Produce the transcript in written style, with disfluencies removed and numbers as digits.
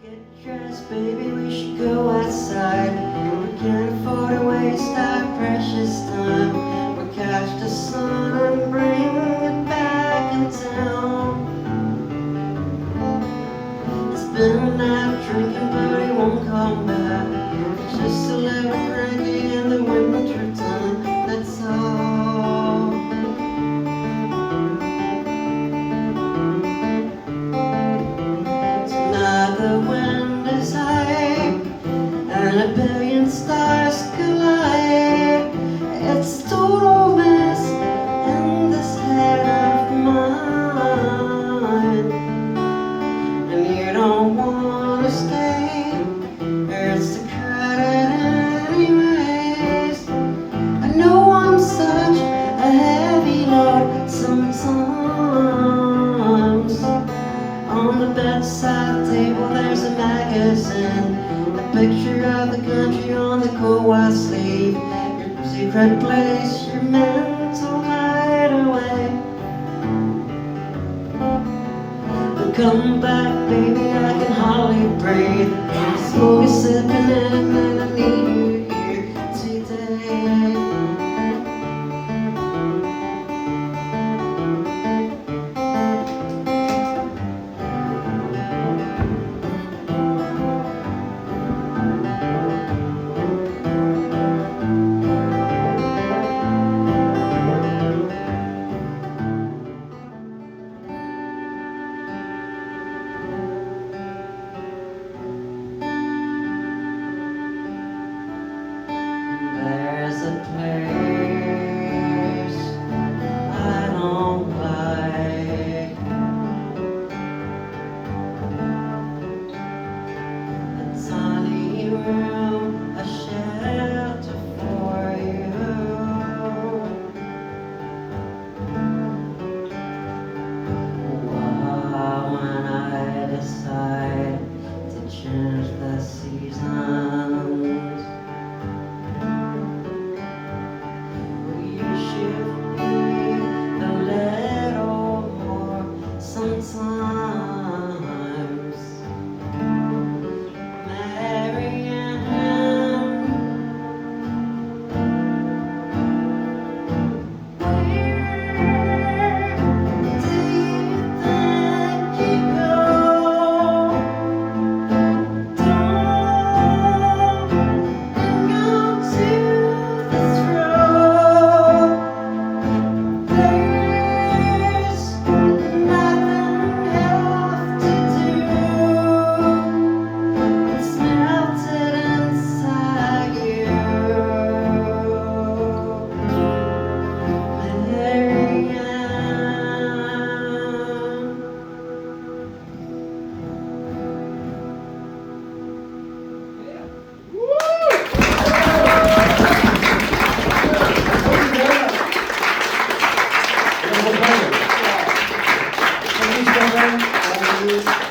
Get dressed, baby, we should go outside. We can't afford to waste our precious time. We'll catch the sun and bring it back in town. It's been a night drinking, but he won't come back. It's just a little cranky in the winter time, that's all. Tonight the wind is high and a billion stars collide. It's total mess in this head of mine, and you don't want to stay, it's the credit anyways. I know I'm such a heavy load sometimes. On the bedside table there's a magazine, a picture of the country on the cold white sleeve. Your secret place, your mental hideaway. But come back, baby, I can hardly breathe. Smoke is sipping in and I need you here today. There's a place I don't like, a tiny room, a shelter for you. When I decide to change the seasons, will you shift me a little more sometimes? Marianne, where do you think you go? Don't go to this road. There's nothing left to do. It's melted inside you, Marianne.